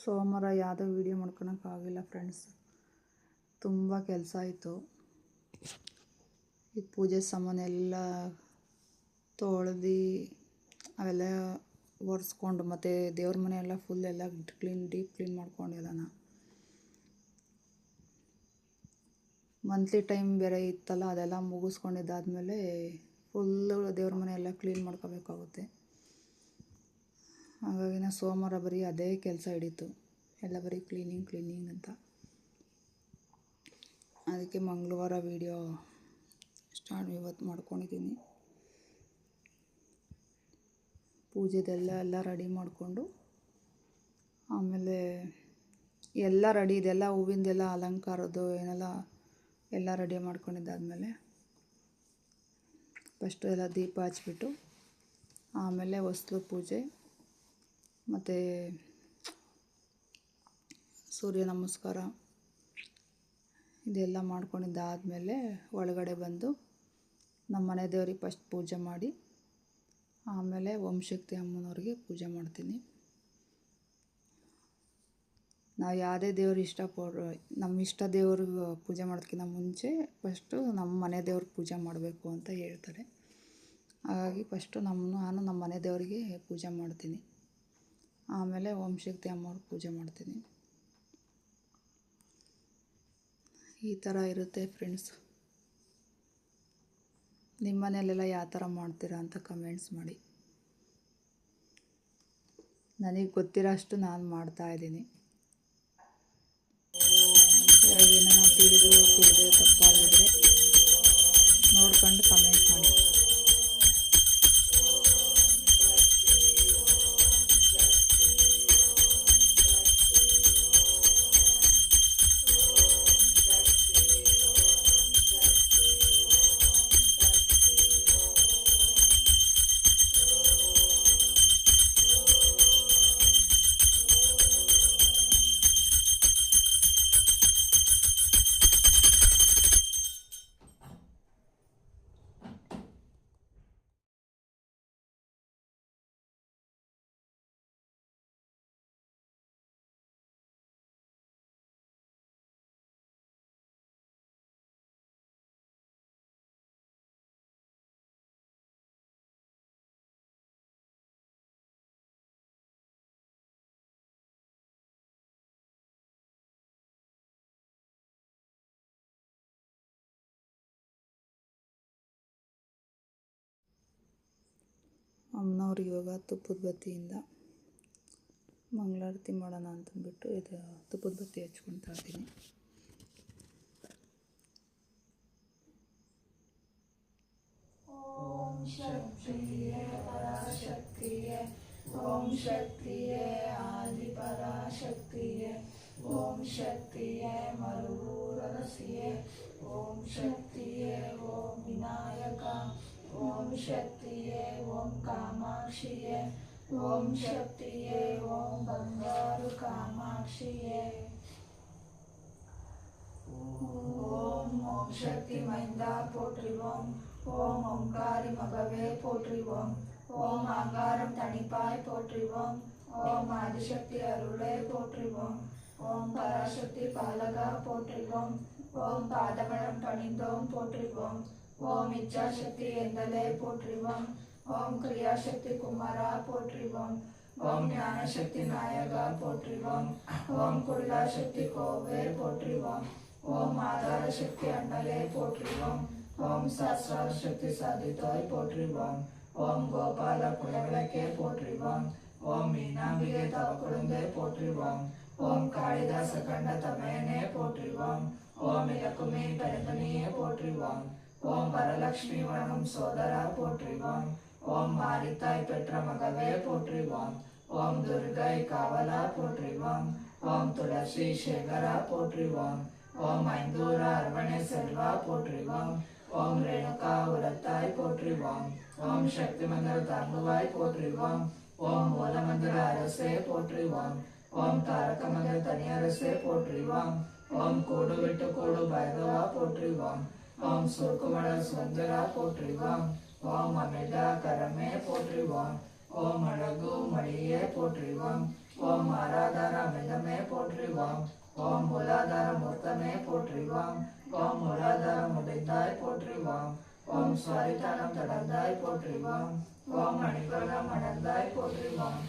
ಸೋಮವಾರ ಯಾವುದೋ video ಮಾಡ್ಕೊಳಕ್ಕಾಗಿಲ್ಲ friends, ತುಂಬ ಕೆಲಸ ಆಯಿತು. ಈ ಪೂಜೆ ಸಾಮಾನೆಲ್ಲ ತೊಳೆದು ಅವೆಲ್ಲ ಒರೆಸ್ಕೊಂಡು ಮತ್ತು ದೇವ್ರ ಮನೆಯೆಲ್ಲ ಫುಲ್ ಎಲ್ಲ ಡೀಪ್ ಕ್ಲೀನ್ ಮಾಡ್ಕೊಂಡೆಲ್ಲನ. ಮಂತ್ಲಿ ಟೈಮ್ ಬೇರೆ ಇತ್ತಲ್ಲ, ಅದೆಲ್ಲ ಮುಗಿಸ್ಕೊಂಡಿದ್ದಾದಮೇಲೆ ಫುಲ್ಲು ದೇವ್ರ ಮನೆಯೆಲ್ಲ ಕ್ಲೀನ್ ಮಾಡ್ಕೋಬೇಕಾಗುತ್ತೆ. ಹಾಗಾಗಿ ನಾನು ಸೋಮವಾರ ಬರೀ ಅದೇ ಕೆಲಸ ಹಿಡೀತು, ಎಲ್ಲ ಬರೀ ಕ್ಲೀನಿಂಗ್ ಅಂತ. ಅದಕ್ಕೆ ಮಂಗಳವಾರ ವೀಡಿಯೋ ಇವತ್ತು ಮಾಡ್ಕೊಂಡಿದ್ದೀನಿ. ಪೂಜೆದೆಲ್ಲ ರೆಡಿ ಮಾಡಿಕೊಂಡು ಆಮೇಲೆ ಎಲ್ಲ ರೆಡಿ ಇದೆಲ್ಲ ಹೂವಿಂದೆಲ್ಲ ಅಲಂಕಾರದ್ದು ಎಲ್ಲ ರೆಡಿ ಮಾಡ್ಕೊಂಡಿದ್ದಾದಮೇಲೆ ಫಸ್ಟು ಎಲ್ಲ ದೀಪ ಹಚ್ಬಿಟ್ಟು ಆಮೇಲೆ ಹೊಸ್ಲು ಪೂಜೆ ಮತ್ತು ಸೂರ್ಯ ನಮಸ್ಕಾರ ಇದೆಲ್ಲ ಮಾಡ್ಕೊಂಡಿದ್ದಾದಮೇಲೆ ಒಳಗಡೆ ಬಂದು ನಮ್ಮ ಮನೆ ದೇವ್ರಿಗೆ ಫಸ್ಟ್ ಪೂಜೆ ಮಾಡಿ ಆಮೇಲೆ ಓಂ ಶಕ್ತಿ ಅಮ್ಮನವ್ರಿಗೆ ಪೂಜೆ ಮಾಡ್ತೀನಿ. ನಾವು ಯಾವುದೇ ದೇವ್ರು ನಮ್ಮ ಇಷ್ಟ ದೇವ್ರಿಗೆ ಪೂಜೆ ಮಾಡೋದಕ್ಕಿಂತ ಮುಂಚೆ ಫಸ್ಟು ನಮ್ಮ ಮನೆ ದೇವ್ರಿಗೆ ಪೂಜೆ ಮಾಡಬೇಕು ಅಂತ ಹೇಳ್ತಾರೆ. ಹಾಗಾಗಿ ಫಸ್ಟು ನಾನು ನಮ್ಮ ಮನೆ ದೇವರಿಗೆ ಪೂಜೆ ಮಾಡ್ತೀನಿ. ಆಮೇಲೆ ಓಂ ಶಕ್ತಿ ಅಮ್ಮವ್ರಿಗೆ ಪೂಜೆ ಮಾಡ್ತೀನಿ. ಈ ಥರ ಇರುತ್ತೆ ಫ್ರೆಂಡ್ಸ್. ನಿಮ್ಮ ಮನೆಯಲ್ಲೆಲ್ಲ ಯಾವ ಥರ ಮಾಡ್ತೀರಾ ಅಂತ ಕಮೆಂಟ್ಸ್ ಮಾಡಿ. ನನಗೆ ಗೊತ್ತಿರೋ ಅಷ್ಟು ನಾನು ಮಾಡ್ತಾಯಿದ್ದೀನಿ. ಏನಾರ ತಿಳಿದೇ ತಪ್ಪಾಗಿದ್ರೆ ನೋಡ್ಕೊಂಡು ಕಮೆಂಟ್ ಮಾಡಿ. ಅಮ್ಮನವ್ರಿಗೆ ಇವಾಗ ತುಪ್ಪದ ಬತ್ತಿಯಿಂದ ಮಂಗಳಾರತಿ ಮಾಡೋಣ ಅಂತಂದ್ಬಿಟ್ಟು ಇದು ತುಪ್ಪದ ಬತ್ತಿ ಹಚ್ಕೊಳ್ತಾ ಇದ್ದೀನಿ. ಓಂ ಶಕ್ತಿಯೇ ಪರಾಶಕ್ತಿಯೇ, ಓಂ ಶಕ್ತಿಯೇ ಆದಿ ಪರಾಶಕ್ತಿಯೇ, ಓಂ ಶಕ್ತಿಯೇ ಮರುರಸಿಯೇ, ಓಂ ಶಕ್ತಿಯೇ ಓಂ ವಿನಾಯಕ, ಓಂ ಶಕ್ತಿಯೇ ಓಂ ಕಾಮಾಕ್ಷಿಯೇ, ಓಂ ಶಕ್ತಿಯೇ ಓಂ ಬಂಗಾರು ಕಾಮಾಕ್ಷಿಯೇ. ஓம் ஓம் சக்தி மைந்தா போற்றிவோம். ஓம் ஓம்காரி மகவே போற்றிவோம். ஓம் ஆங்காரம் தனிப்பாய் போற்றிவோம். ஓம் ஆதிசக்தி அருளே போற்றிவோம். ஓம் பராசக்தி பாலகா போற்றிவோம். ஓம் பாதமரம் பணிந்தோம் போற்றிவோம். ஓம் இச்சாசக்தி எந்தலே போற்றிவோம். ஓம் கிரியாசக்தி குமாரா போற்றிவோம். ஓம் ஞானசக்தி நாயகா போற்றிவோம். ஓம் குருளாசக்தி கோவே போற்றிவோம். ஓம் ஆதார சக்தி அண்ணலே போற்றிவோம். ஓம் சஹஸ்ரார சக்தி சாதித்தாய் போற்றிவோம். ஓம் கோபால குலவிளக்கே போற்றிவோம். ஓம் மீனாம்பிகை தவ குழந்தை போற்றிவோம். ஓம் காளிதாச கண்ட தமையனே போற்றிவோம். ஓம் இலக்குமி பெருந்தனியே போற்றிவோம். ஓம் வரலட்சுமி வணங்கும் சோதரா போற்றிவோம். ஓம் மாரித்தாய் பெற்ற மகவே போற்றிவோம். ஓம் துர்கை காவலா போற்றிவோம். ஓம் துளசி சேகரா போற்றிவோம். ஓம் ஐந்தூர அரவணை செல்வா போற்றிவோம். ஓம் ரேணுகா உரத்தாய் போற்றிவோம். ஓம் சக்தி மந்திர தாங்குவாய் போற்றிவோம். ஓம் மூல மந்திர அரசே போற்றிவோம். ஓம் தாரக மந்திர தனி அரசே போற்றிவோம். ஓம் கூடு விட்டு கூடு பைரவா போற்றிவோம். ஓம் சுருக்குமட சுந்தரா போற்றிவோம். ஓம் அமிர்தா கரமே போற்றிவோம். ஓம் அழகு மடியே போற்றிவோம். ஓம் ஆராதார அமிர்தமே போற்றிவோம். ஓம் மூலாதார மூர்த்தமே போற்றிவோம். ஓம் மூலாதார முடிந்தாய் போற்றிவோம். ஓம் ஸ்வரிதானம் தொடர்ந்தாய் போற்றிவோம். ஓம் மணிகலம் அணர்ந்தாய் போற்றிவோம்.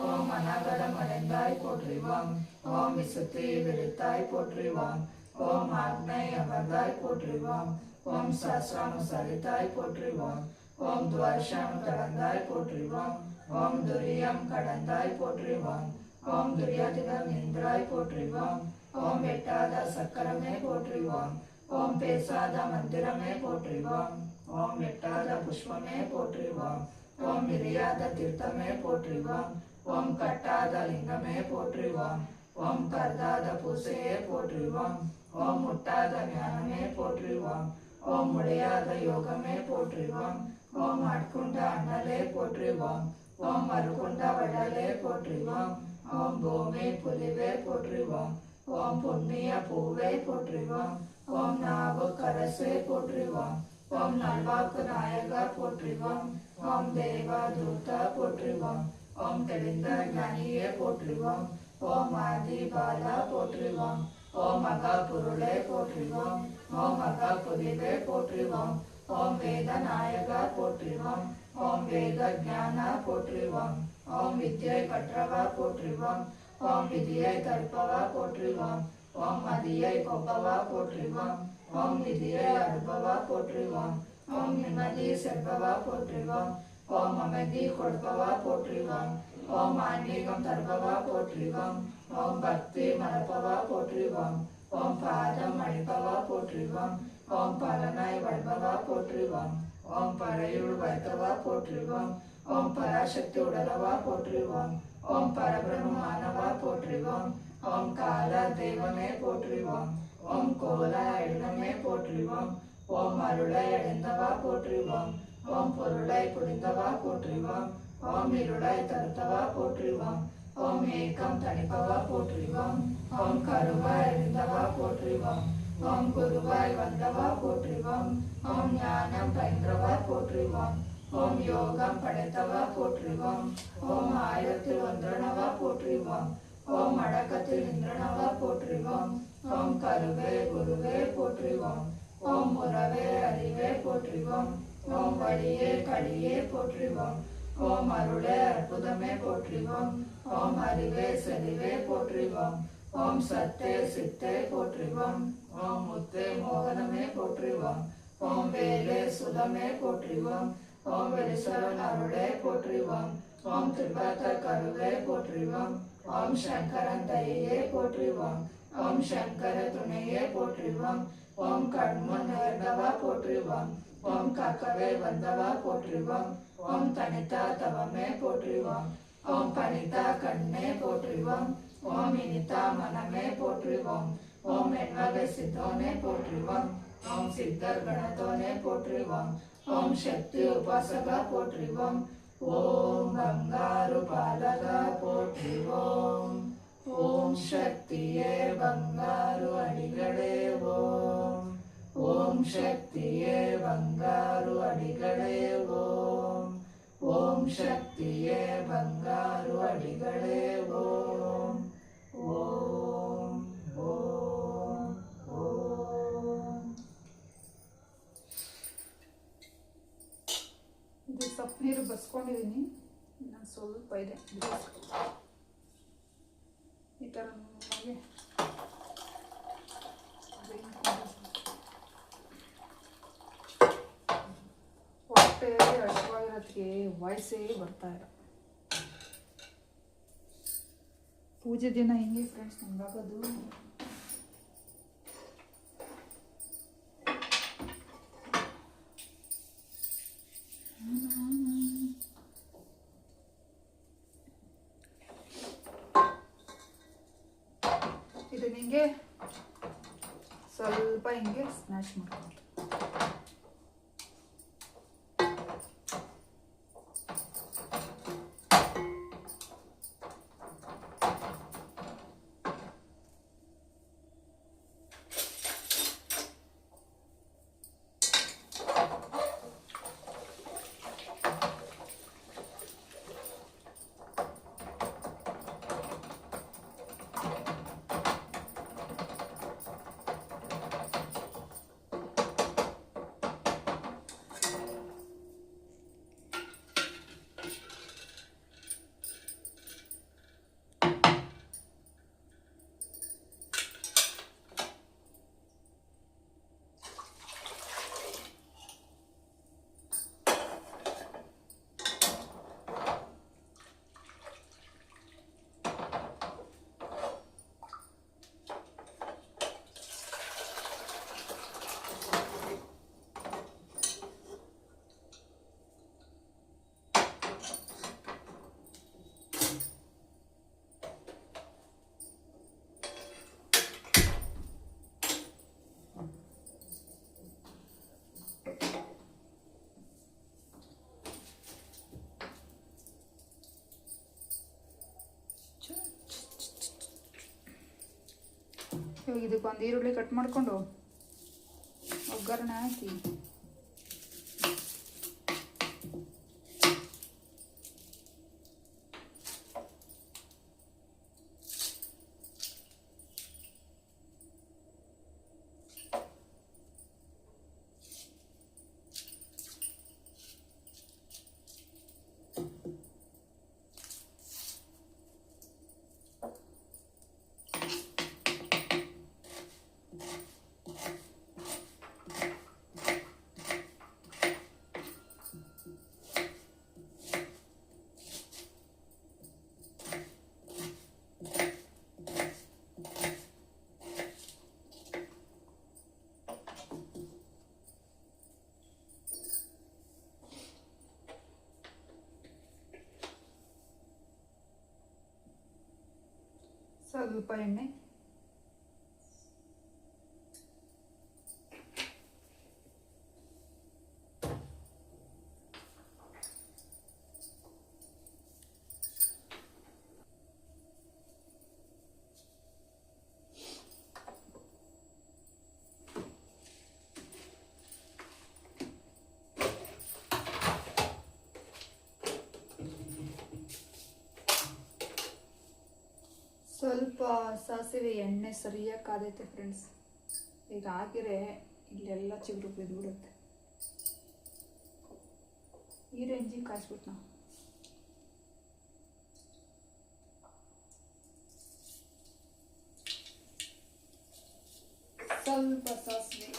ஓம் அநாகதம் அடைந்தாய் போற்றிவோம். ஓம் விசுத்தி விரித்தாய் போற்றிவோம். ஓம் ஆக்னை அமர்ந்தாய் போற்றிவோம். ஓம் சஹஸ்ரானு சரித்தாய் போற்றிவோம். ஓம் துவர்ஷானு கடந்தாய் போற்றிவோம். ஓம் துரியம் கடந்தாய் போற்றிவோம். ஓம் துரியாதிகம் நின்றாய் போற்றிவோம். ஓம் வெட்டாத சக்கரமே போற்றிவோம். ஓம் பேசாத மந்திரமே போற்றிவோம். ஓம் வெட்டாத புஷ்பமே போற்றிவோம். ஓம் விரியாத தீர்த்தமே போற்றிவோம். ஓம் கட்டாத லிங்கமே போற்றிவோம். ஓம் கர்தாத பூசையே போற்றிவோம். ஓம் முட்டாத ஞானமே போற்றிவோம். ஓம் முடியாத யோகமே போற்றிவோம். ஓம் ஆட்கொண்ட அண்ணலே போற்றிவோம். ஓம் அருகொண்ட வள்ளலே போற்றிவோம். ஓம் பூமி புலிவே போற்றிவோம். ஓம் புண்ணிய பூவே போற்றிவோம். ஓம் நாவு கரசே போற்றிவோம். ஓம் நல்வாக்கு நாயகா போற்றிவோம். ஓம் தேவதூதா போற்றிவோம். ஓம் தெளிந்த ஞானியே போற்றிவோம். ஓம் ஆதி பாலா போற்றிவோம். ஓம் மகா பொருளே போற்றிவோம். ஓம் மகா புதிவே போற்றிவோம். ஓம் வேத நாயகா போற்றிவோம். ஓம் வேத ஞானா போற்றிவோம். ஓம் வித்யை கற்றவா போற்றிவோம். ஓம் விதியை தடுப்பவா போற்றிவோம். ஓம் மதியை கொப்பவா போற்றிவோம். ஓம் நிதியை அறுப்பவா போற்றிவோம். ஓம் நிம்மதி செல்பவா போற்றிவோம். ஓம் அமைதி கொடுப்பவா போற்றிவோம். ஓம் ஆன்மீகம் தருபவா போற்றிவோம். ஓம் பக்தி மறப்பவா போற்றிவோம். ஓம் பாதம் அழிப்பவா போற்றிவோம். ஓம் பலனாய் வளர்பவா போற்றிவோம். ஓம் பறையுள் வைத்தவா போற்றிவோம். ஓம் பராசக்தி உடலவா போற்றிவோம். ஓம் பரபிரமமானவா போற்றிவோம். ஓம் கால தெய்வமே போற்றிவோம். ஓம் கோல எண்ணமே போற்றிவோம். ஓம் அருளை அடைந்தவா போற்றிவோம். ஓம் பொருளை புரிந்தவா போற்றிவோம். ஓம் இருளை தடுத்தவா போற்றிவோம். ஓம் ஏக்கம் தணிப்பவா போற்றிவோம். ஓம் கருவாய் அறிந்தவா போற்றிவோம். ஓம் குருவாய் வந்தவா போற்றிவோம். ஓம் ஞானம் பயின்றவா போற்றிவோம். ஓம் யோகம் படைத்தவா போற்றிவோம். ஓம் ஆயிரத்தில் ஒன்றனவா போற்றிவோம். ஓம் அடக்கத்தில் நின்றனவா போற்றிவோம். ஓம் கருவே குருவே போற்றிவோம். ஓம் உறவே அறிவே போற்றிவோம். ஓம் வழியே களியே போற்றிவோம். ஓம் அருளே அற்புதமே போற்றிவோம். ஓம் அறிவே செறிவே போற்றிவோம். ஓம் சத்தே சித்தே போற்றிவோம். ஓம் முத்தே மோகனமே போற்றிவோம். ஓம் வேலே சுதமே போற்றிவோம். ஓம் வெளிசரன் அருளே போற்றிவோம். ஓம் திரிபத்த கருவே போற்றிவோம். ஓம் சங்கரன் தையே போற்றிவோம். ஓம் சங்கர துணையே போற்றிவோம். ஓம் கண்முன் நேர்ந்தவா போற்றிவோம். ஓம் கக்கவே வந்தவா போற்றிவோம். ஓம் தனிதா தவமே போற்றிவோம். ஓம் பனிதா கண்ணே போற்றிவோம். ஓம் இனிதா மனமே போற்றிவோம். ஓம் என்வகை சித்தோனே போற்றிவோம். ஓம் சித்தர் கணத்தோனே போற்றிவோம். ஓம் சக்தி உபாசகா போற்றிவோம். ஓம் பங்காரு பாலகா போற்றிவோம். ஓம் சக்தியே பங்காரு அடிகளே ஓம். ஓம் சக்தியே பங்காரு அடிகளே ஓம். ஓம் சக்தியே பங்காரு அடிகளே ஓம். ஓம் ஓம் ಓಂ. ಇದು ಸ್ವಲ್ಪ ನೀರು ಬಸ್ಕೊಂಡಿದ್ದೀನಿ. ನಾನು ಸ್ವಲ್ಪ ಇದೆ ಈ ಥರ ನಮಗೆ ಹೊಟ್ಟೆ ಹಸಿವಾಗಿರೋದಕ್ಕೆ ವಾಯ್ಸೇ ಬರ್ತಾ ಇಲ್ಲ. ಪೂಜೆ ದಿನ ಹೆಂಗೆ ಫ್ರೆಂಡ್ಸ್ ನಮ್ಗಾಗೋದು. ಇದನ್ನ ಹಿಂಗೆ ಸ್ವಲ್ಪ ಹಿಂಗೆ ಸ್ಮ್ಯಾಶ್ ಮಾಡ್ಕೊಂಡು ಇವಾಗ ಇದಕ್ಕೊಂದು ಈರುಳ್ಳಿ ಕಟ್ ಮಾಡಿಕೊಂಡು ಒಗ್ಗರಣೆ ಹಾಕಿ ಸ್ವಲ್ಪ ಎಣ್ಣೆ, ಸ್ವಲ್ಪ ಸಾಸಿವೆ ಎಣ್ಣೆ ಸರಿಯಾಗಿ ಕಾದೈತೆ ಫ್ರೆಂಡ್ಸ್. ಈಗ ಹಾಕಿದ್ರೆ ಇಲ್ಲೆಲ್ಲ ಚಿಗುರು ಬಿದ್ದುಬಿಡುತ್ತೆ. ಈ ರೇಂಜಿಗೆ ಕಾಯಿಸ್ಬಿಟ್ಟು ನಾವು ಸ್ವಲ್ಪ ಸಾಸಿವೆ,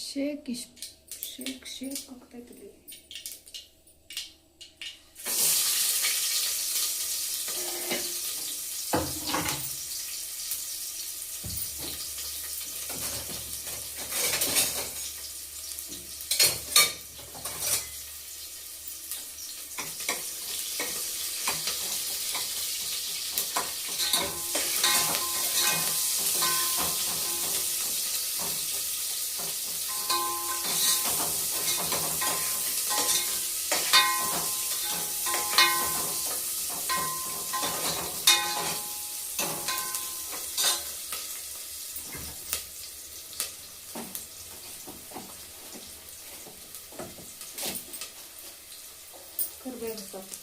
ಶೇಕ್ ಆಗ್ತೈತಿ. ಕರಿಬೇವು ಸೊಪ್ಪು,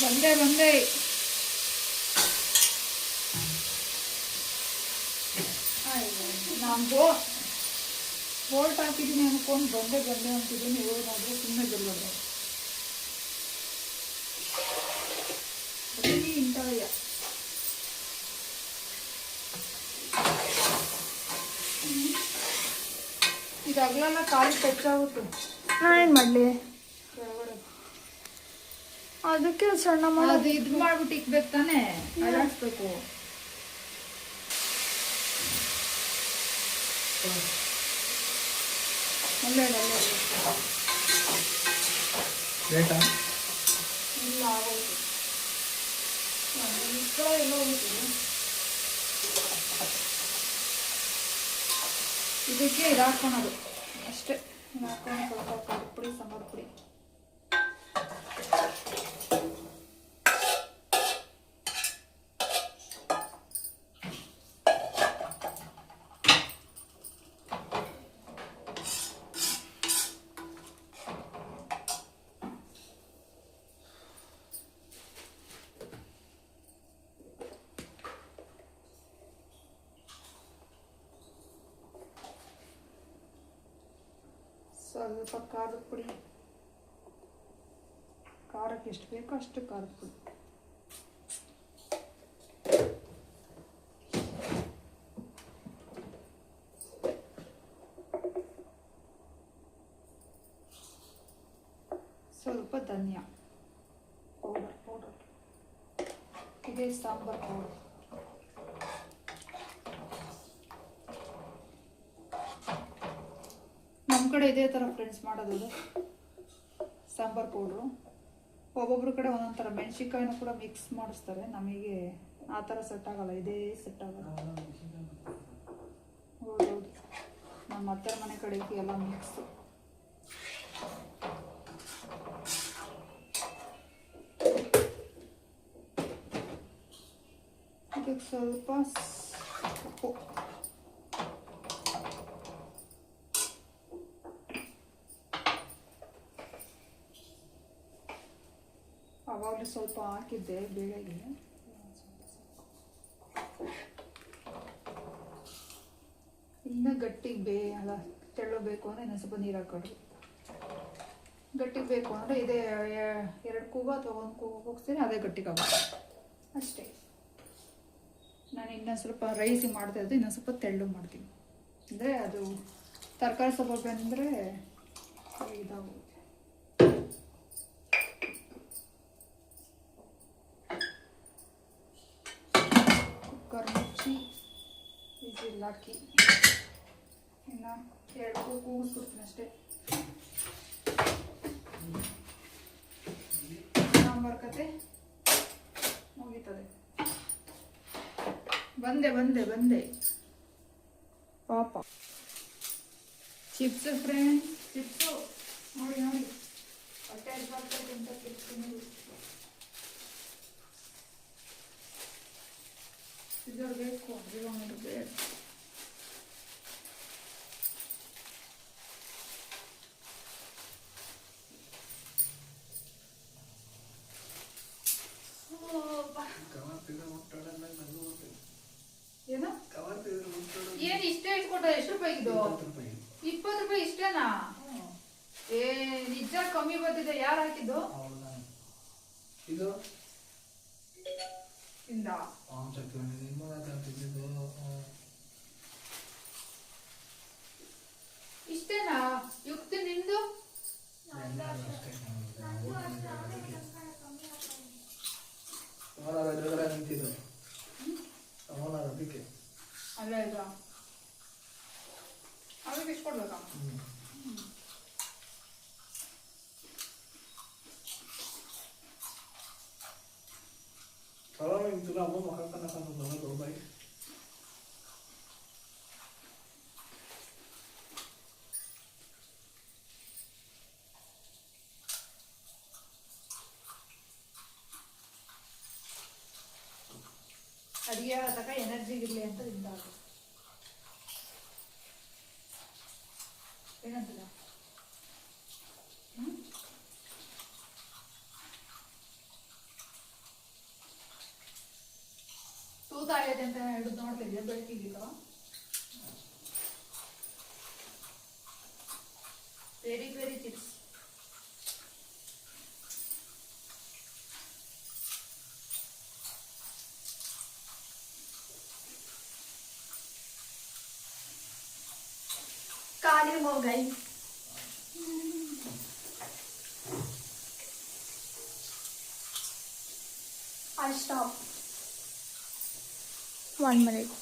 ಬಂದೆ ನಾನು ಬೋಲ್ಟ್ ಹಾಕಿದ್ದೀನಿ ಅನ್ಕೊಂಡು ಬಂದೆ ಅಂತಿದ್ದೀನಿ. ಇವಾಗ ನೋಡಿದ್ರೆ ಸುಮ್ಮನೆ ಗೆಲ್ಲೋದು ಇಂಥವಯ್ಯ. ಇದು ಅಗಲೆಲ್ಲ ಖಾಲಿ ಟಚ್ಚಾಗುತ್ತೆ. ನಾನೇನು ಮಾಡಲಿ? ಅದಕ್ಕೆ ಸಣ್ಣ ಮಾಡೋದು ಇದು ಮಾಡ್ಬಿಟ್ಟು ಇಕ್ಬೇಕು ತಾನೆ, ಅಲ್ಲಾಡ್ಸ್ಬೇಕು. ಇಲ್ಲ ಆಗೋದು ಎಲ್ಲ ಹೋಗ್ತೀವಿ. ಇದಕ್ಕೆ ಇದು ಹಾಕೋಣದು ಅಷ್ಟೇ. ಹಾಕೊಂಡು ಸ್ವಲ್ಪ ಖಾರದ ಪುಡಿ, ಸಾಂಬಾರು ಪುಡಿ, ಸ್ವಲ್ಪ ಖಾರದ ಪುಡಿ, ಖಾರಕ್ಕೆ ಎಷ್ಟು ಬೇಕೋ ಅಷ್ಟು ಖಾರದ ಪುಡಿ, ಸ್ವಲ್ಪ ಧನಿಯಾ ಪೌಡರ್, ಇದೇ ಸಾಂಬಾರ್ ಪೌಡರ್. ನಮ್ಮ ಕಡೆ ಇದೇ ಥರ ಫ್ರೆಂಡ್ಸ್ ಮಾಡೋದು ಸಾಂಬಾರ್ ಪೌಡ್ರು. ಒಬ್ಬೊಬ್ರ ಕಡೆ ಒಂದೊಂದು ಥರ ಮೆಣಸಿನ್ಕಾಯಿನೂ ಕೂಡ ಮಿಕ್ಸ್ ಮಾಡಿಸ್ತಾರೆ. ನಮಗೆ ಆ ಥರ ಸೆಟ್ ಆಗಲ್ಲ, ಇದೇ ಸೆಟ್ ಆಗಲ್ಲ. ಹೌದೌದು, ನಮ್ಮ ಅತ್ತೆ ಮನೆ ಕಡೆಗೆ ಎಲ್ಲ ಮಿಕ್ಸು. ಇದಕ್ಕೆ ಸ್ವಲ್ಪ ಉಪ್ಪು, ಅವಾಗಲೇ ಸ್ವಲ್ಪ ಹಾಕಿದ್ದೆ ಬೇಳೆಗೆ. ಇನ್ನು ಗಟ್ಟಿಗೆ ಅಲ್ಲ ತೆಳ್ಳಬೇಕು ಅಂದರೆ ಇನ್ನೊಂದು ಸ್ವಲ್ಪ ನೀರು ಹಾಕೊಳ್ಳಿ. ಗಟ್ಟಿಗೆ ಬೇಕು ಅಂದರೆ ಇದೇ 2 ಕೂಗು ಅಥವಾ 1 ಕೂಗು ಹೋಗ್ತೀನಿ, ಅದೇ ಗಟ್ಟಿಗಾಗುತ್ತೆ ಅಷ್ಟೇ. ನಾನು ಇನ್ನೊಂದು ಸ್ವಲ್ಪ ರೈಸ್ ಮಾಡ್ತಾ ಇದ್ದು ಇನ್ನೊಂದು ಸ್ವಲ್ಪ ತೆಳ್ಳು ಮಾಡ್ತೀನಿ. ಅಂದರೆ ಅದು ತರಕಾರಿ ಸ್ವಲ್ಪ ಬೆಂದರೆ ಇದಾಗುತ್ತೆ. ಕುಕ್ಕರ್ ಮುಚ್ಚಿ ವಿಸಿಲ್ ಹಾಕಿ ಇನ್ನು 2 ಕೂಗಿಸ್ಬಿಡ್ತೀನಿ ಅಷ್ಟೇ. ಸಾಂಬಾರ್ ಕತೆ ಮುಗೀತದೆ. ಬಂದೆ ಪಾಪ. ಚಿಪ್ಸ್ ಫ್ರೆಂಡ್ಸ್, ಚಿಪ್ಸು ನೋಡಿ ಹೊಟ್ಟೆ ಹಸ್ವಾಗ್ತದೆ ಅಂತ ಚಿಪ್ಸ್ ಸಿಜರ್ ಬೇಕು, ಬೇಡ. ಏನ್ ಇಷ್ಟೇ ಇಟ್ಕೊಟ್ಟ? ಎಷ್ಟು ರೂಪಾಯಿಗಿದು? 20 ರೂಪಾಯಿ ಇಷ್ಟೇನಾ? ಏ ನಿಜ ಕಮ್ಮಿ ಬರ್ತಿದೆ. ಯಾರು ಹಾಕಿದ್ದು? ಇದು ಇಂದ ಇಷ್ಟೇನಾ? ಯುಕ್ತಿ ನಿಂದು ನಿಂತಿದ್ದು ಅದಕ್ಕೆ ಅಲ್ಲ ಈಗ ಅದಕ್ಕೆ ಇಷ್ಟು ಕೊಡ್ಬೇಕಾ? Kalau yang itu kamu makan akan banget loh baik. ಅಡಿಗೆ ತಕ ಎನರ್ಜಿ ಇರಲಿ ಅಂತ ತಿಂದಾಗ ಏನಂತಲ್ಲ. ತೂತ ಆಗೈತೆ ಅಂತ ಹಿಡಿದು ನೋಡ್ತಿದ್ದೆ ಬೆಳಕಿಗೆ. Very chips. काली हो गई. I stop. 1 minute.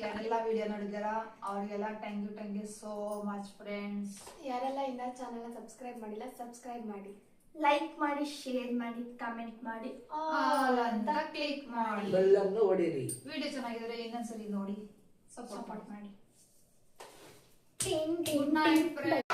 ಯಾರೆಲ್ಲ ವಿಡಿಯೋ ನೋಡಿದಾರಾ ಅವ್ರಿಗೆಲ್ಲ thank you so much friends. ಯಾರೆಲ್ಲ ಇನ್ನ ಚಾನಲ್ನ ಸಬ್ಸ್ಕ್ರೈಬ್ ಮಾಡಿಲ್ಲ ಸಬ್ಸ್ಕ್ರೈಬ್ ಮಾಡಿ, ಲೈಕ್ ಮಾಡಿ, ಶೇರ್ ಮಾಡಿ, ಕಮೆಂಟ್ ಮಾಡಿ, ಆಲ್ ಅಂತ ಕ್ಲಿಕ್ ಮಾಡಿ. ಬೆಲ್ಲನ್ನು ಹೊಡೀರಿ. ವಿಡಿಯೋ ಚೆನ್ನಾಗಿದ್ರೆ ಇನ್ನೊಂದ್ಸರಿ ನೋಡಿ ಸಪೋರ್ಟ್ ಮಾಡಿ. ಟಿಂಗ್ ಗುಡ್ ನೈಟ್ ಫ್ರೆಂಡ್ಸ್.